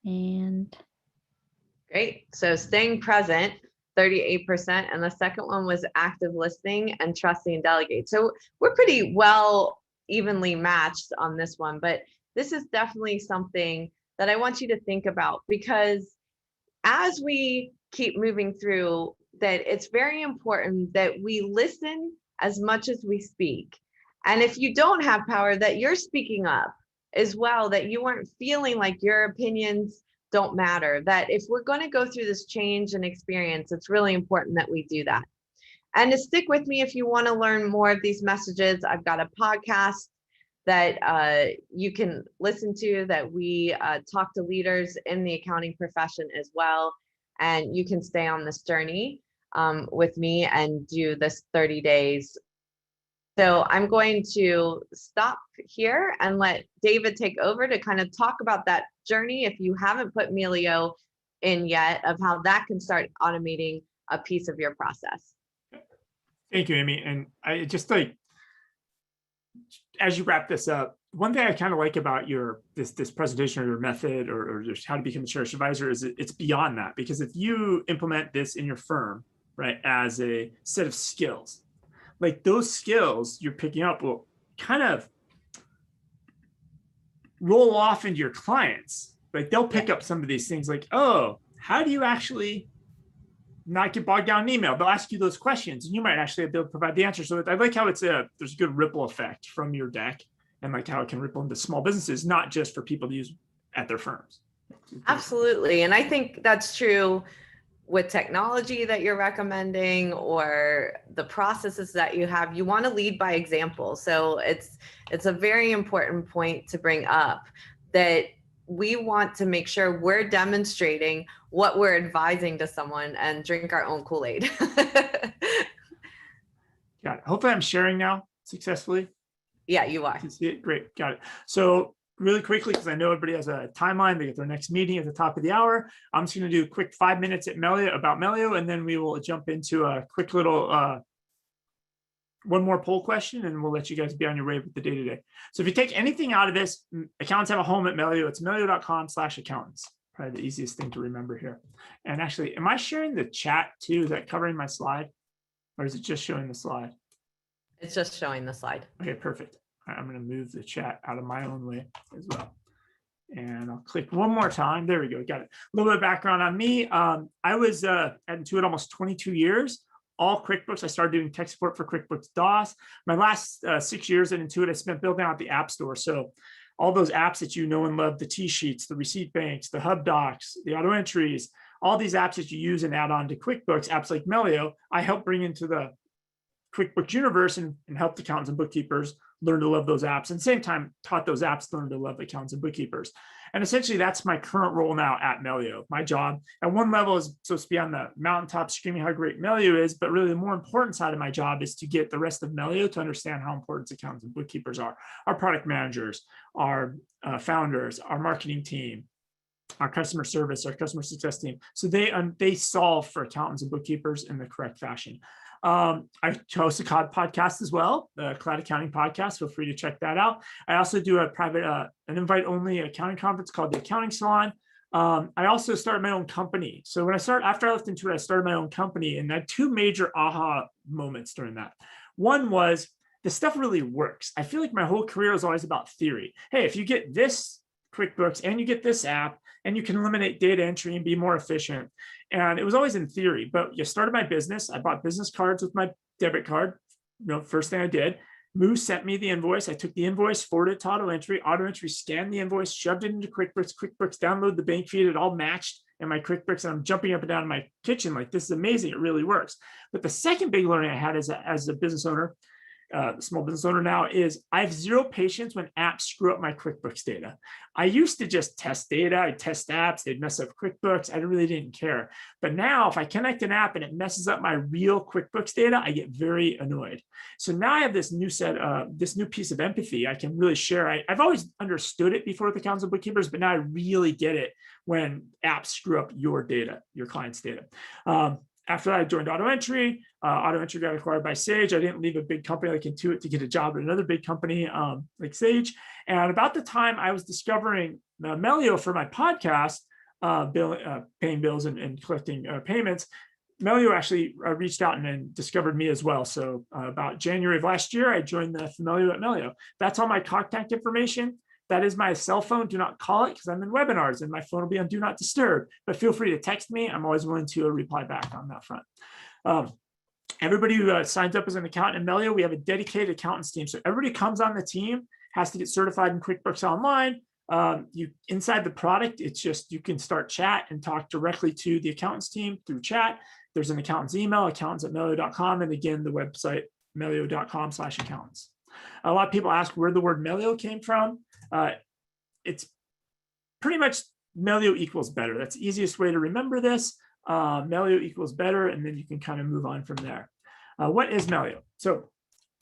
And Great. So staying present, 38%. And the second one was active listening and trusting and delegate. So we're pretty well evenly matched on this one, but this is definitely something that I want you to think about, because as we keep moving through, that it's very important that we listen as much as we speak. And if you don't have power, that you're speaking up as well, that you aren't feeling like your opinions don't matter, that if we're going to go through this change and experience, it's really important that we do that. And to stick with me, if you want to learn more of these messages, I've got a podcast that you can listen to, that we talk to leaders in the accounting profession as well. And you can stay on this journey with me and do this 30 days. So I'm going to stop here and let David take over to kind of talk about that journey, if you haven't put Melio in yet, of how that can start automating a piece of your process. Thank you, Amy. And I just like, as you wrap this up, one thing I kind of like about your this presentation or your method or just how to become a cherished advisor is it's beyond that. Because if you implement this in your firm, right, as a set of skills, like those skills you're picking up will kind of roll off into your clients. Like they'll pick up some of these things like, oh, how do you actually not get bogged down in email? They'll ask you those questions and you might actually be able to provide the answer. So I like how there's a good ripple effect from your deck, and like how it can ripple into small businesses, not just for people to use at their firms. Absolutely. And I think that's true with technology that you're recommending or the processes that you have. You want to lead by example. So it's a very important point to bring up, that we want to make sure we're demonstrating what we're advising to someone and drink our own Kool-Aid. Got it. Hopefully I'm sharing now successfully. Yeah, you are. You can see it. Great. Got it. So really quickly, because I know everybody has a timeline, they get their next meeting at the top of the hour. I'm just going to do a quick 5 minutes at Melio about Melio, and then we will jump into a quick little one more poll question, and we'll let you guys be on your way with the day-to-day. So if you take anything out of this, accountants have a home at Melio. It's melio.com/accountants. Probably the easiest thing to remember here. And actually, am I sharing the chat too? Is that covering my slide? Or is it just showing the slide? It's just showing the slide. Okay, perfect. I'm going to move the chat out of my own way as well. And I'll click one more time. There we go. Got it. A little bit of background on me. I was at Intuit almost 22 years, all QuickBooks. I started doing tech support for QuickBooks DOS. My last 6 years at Intuit, I spent building out the App Store. So all those apps that you know and love, the T-Sheets, the receipt banks, the Hub Docs, the auto entries, all these apps that you use and add on to QuickBooks, apps like Melio, I help bring into the QuickBooks universe and helped accountants and bookkeepers learn to love those apps, and same time taught those apps to learn to love accountants and bookkeepers. And essentially that's my current role now at Melio. My job at one level is supposed to be on the mountaintop screaming how great Melio is, but really the more important side of my job is to get the rest of Melio to understand how important accountants and bookkeepers are, our product managers, our founders, our marketing team, our customer service, our customer success team. So they solve for accountants and bookkeepers in the correct fashion. I host a COD podcast as well, the Cloud Accounting Podcast. Feel free to check that out. I also do a private, an invite-only accounting conference called the Accounting Salon. I also started my own company. So after I left Intuit, I started my own company, and I had two major aha moments during that. One was, this stuff really works. I feel like my whole career was always about theory. Hey, if you get this QuickBooks and you get this app, and you can eliminate data entry and be more efficient. And it was always in theory, but you started my business. I bought business cards with my debit card. First thing I did, Moose sent me the invoice. I took the invoice, forwarded it to auto entry, scanned the invoice, shoved it into QuickBooks, download the bank feed. It all matched in my QuickBooks, and I'm jumping up and down in my kitchen like, this is amazing. It really works. But the second big learning I had as a business owner, small business owner now, is I have zero patience when apps screw up my QuickBooks data. I used to just test data, I'd test apps, they'd mess up QuickBooks, I really didn't care. But now if I connect an app and it messes up my real QuickBooks data, I get very annoyed. So now I have this new piece of empathy I can really share. I've always understood it before with accountants and bookkeepers, but now I really get it when apps screw up your data, your client's data. After that, I joined Auto Entry. Auto Entry got acquired by Sage. I didn't leave a big company like Intuit to get a job at another big company like Sage. And about the time I was discovering Melio for my podcast, paying bills and collecting payments, Melio actually reached out and discovered me as well. So about January of last year, I joined the Familio at Melio. That's all my contact information. That is my cell phone. Do not call it because I'm in webinars and my phone will be on do not disturb, but feel free to text me. I'm always willing to reply back on that front. Everybody who signs up as an accountant in Melio, we have a dedicated accountants team. So everybody comes on the team has to get certified in QuickBooks Online. You inside the product, it's just you can start chat and talk directly to the accountants team through chat. There's an accountant's email, accountants@melio.com, and again, the website, melio.com/accountants. A lot of people ask where the word Melio came from. It's pretty much Melio equals better. That's the easiest way to remember this. Melio equals better, and then you can kind of move on from there. What is Melio? So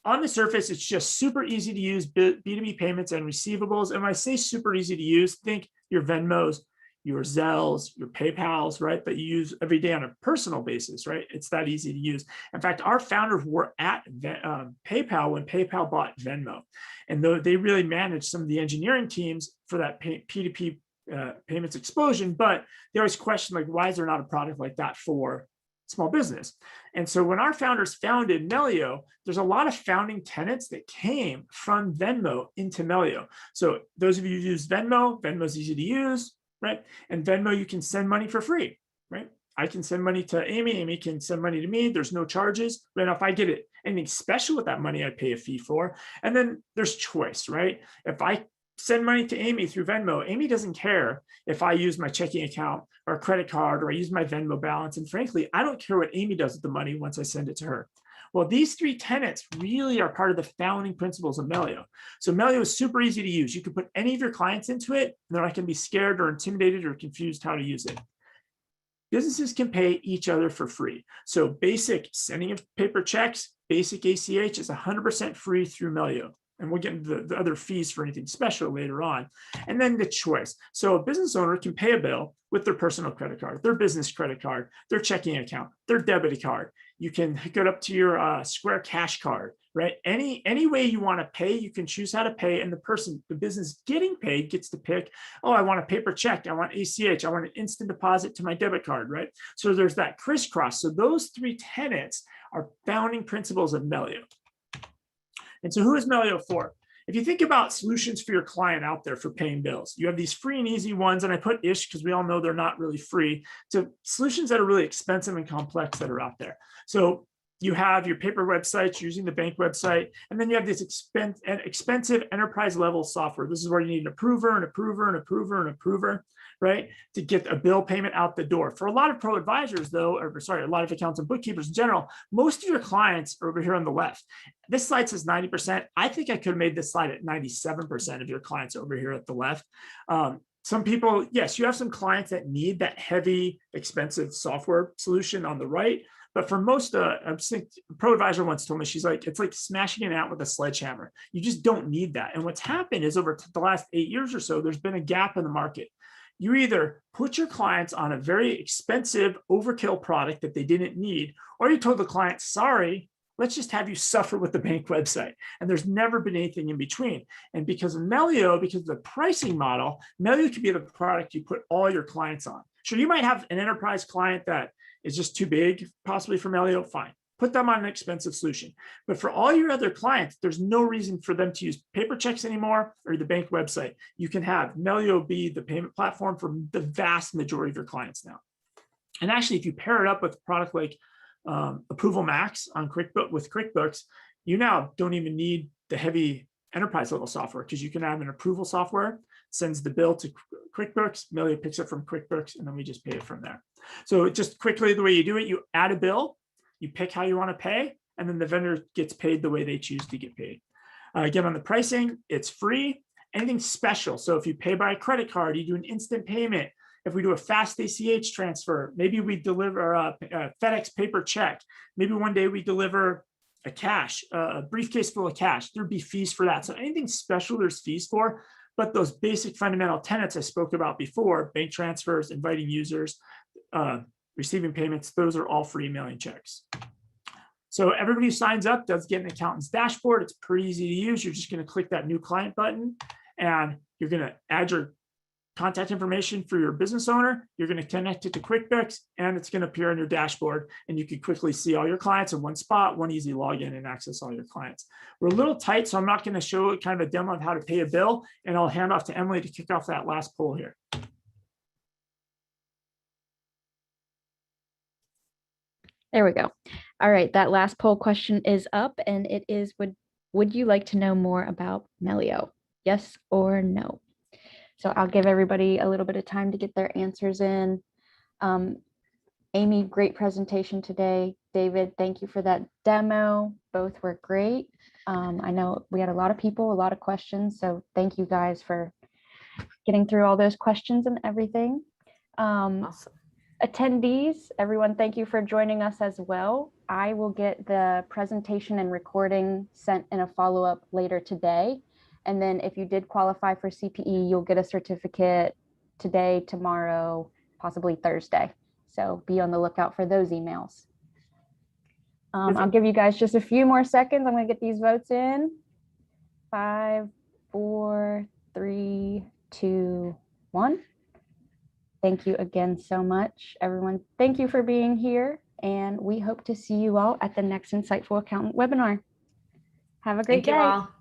on the surface, it's just super easy to use B2B payments and receivables. And when I say super easy to use, think your Venmos, your Zelles, your PayPals, right? That you use every day on a personal basis, right? It's that easy to use. In fact, our founders were at PayPal when PayPal bought Venmo. And though they really managed some of the engineering teams for that P2P payments explosion, but they always question, like, why is there not a product like that for small business? And so when our founders founded Melio, there's a lot of founding tenets that came from Venmo into Melio. So those of you who use Venmo, Venmo's easy to use, right? And Venmo, you can send money for free, right? I can send money to Amy, Amy can send money to me. There's no charges. Right now, if I get it anything special with that money, I pay a fee for. And then there's choice, right? If I send money to Amy through Venmo, Amy doesn't care if I use my checking account or a credit card or I use my Venmo balance. And frankly, I don't care what Amy does with the money once I send it to her. Well, these three tenets really are part of the founding principles of Melio. So Melio is super easy to use. You can put any of your clients into it, and they're not going to be scared or intimidated or confused how to use it. Businesses can pay each other for free. So basic sending of paper checks, basic ACH is 100% free through Melio. And we'll get into the other fees for anything special later on. And then the choice. So a business owner can pay a bill with their personal credit card, their business credit card, their checking account, their debit card. You can hook it up to your Square Cash card, right? Any way you want to pay, you can choose how to pay. And the business getting paid gets to pick, oh, I want a paper check, I want ACH, I want an instant deposit to my debit card, right? So there's that crisscross. So those three tenets are founding principles of Melio. And so who is Melio for? If you think about solutions for your client out there for paying bills, you have these free and easy ones, and I put ish because we all know they're not really free, to solutions that are really expensive and complex that are out there. So you have your paper websites using the bank website, and then you have this expensive enterprise level software. This is where you need an approver, an approver, an approver, an approver, right? To get a bill payment out the door. For a lot of pro advisors though, or sorry, a lot of accountants and bookkeepers in general, most of your clients are over here on the left. This slide says 90%. I think I could have made this slide at 97% of your clients over here at the left. Some people, yes, you have some clients that need that heavy, expensive software solution on the right. But for most, I'm saying, pro advisor once told me, she's like, it's like smashing it out with a sledgehammer. You just don't need that. And what's happened is over the last 8 years or so, there's been a gap in the market. You either put your clients on a very expensive overkill product that they didn't need, or you told the client, sorry, let's just have you suffer with the bank website. And there's never been anything in between. And because of Melio, because of the pricing model, Melio can be the product you put all your clients on. Sure, you might have an enterprise client that is just too big, possibly for Melio, fine. Put them on an expensive solution. But for all your other clients, there's no reason for them to use paper checks anymore or the bank website. You can have Melio be the payment platform for the vast majority of your clients now. And actually, if you pair it up with a product like Approval Max on QuickBooks, you now don't even need the heavy enterprise level software because you can have an approval software, sends the bill to QuickBooks, Melio picks it from QuickBooks, and then we just pay it from there. So just quickly, the way you do it, you add a bill, you pick how you want to pay, and then the vendor gets paid the way they choose to get paid. Again, on the pricing, it's free. Anything special. So if you pay by a credit card, you do an instant payment. If we do a fast ACH transfer, maybe we deliver a FedEx paper check. Maybe one day we deliver a briefcase full of cash. There'd be fees for that. So anything special, there's fees for. But those basic fundamental tenets I spoke about before, bank transfers, inviting users, receiving payments, those are all free mailing checks. So everybody who signs up does get an accountant's dashboard. It's pretty easy to use. You're just going to click that new client button and you're going to add your contact information for your business owner. You're going to connect it to QuickBooks, and it's going to appear on your dashboard, and you can quickly see all your clients in one spot, one easy login, and access all your clients. We're a little tight, so I'm not going to show kind of a demo of how to pay a bill, and I'll hand off to Emily to kick off that last poll here. There we go. All right, that last poll question is up, and it is, would you like to know more about Melio? Yes or no? So I'll give everybody a little bit of time to get their answers in. Amy, great presentation today. David, thank you for that demo. Both were great. I know we had a lot of people, a lot of questions, so thank you guys for getting through all those questions and everything. Awesome. Attendees, everyone, thank you for joining us as well. I will get the presentation and recording sent in a follow-up later today. And then if you did qualify for CPE, you'll get a certificate today, tomorrow, possibly Thursday. So be on the lookout for those emails. I'll give you guys just a few more seconds. I'm going to get these votes in. 5, 4, 3, 2, 1. Thank you again so much, everyone. Thank you for being here, and we hope to see you all at the next Insightful Accountant webinar. Have a great day. Thank you all.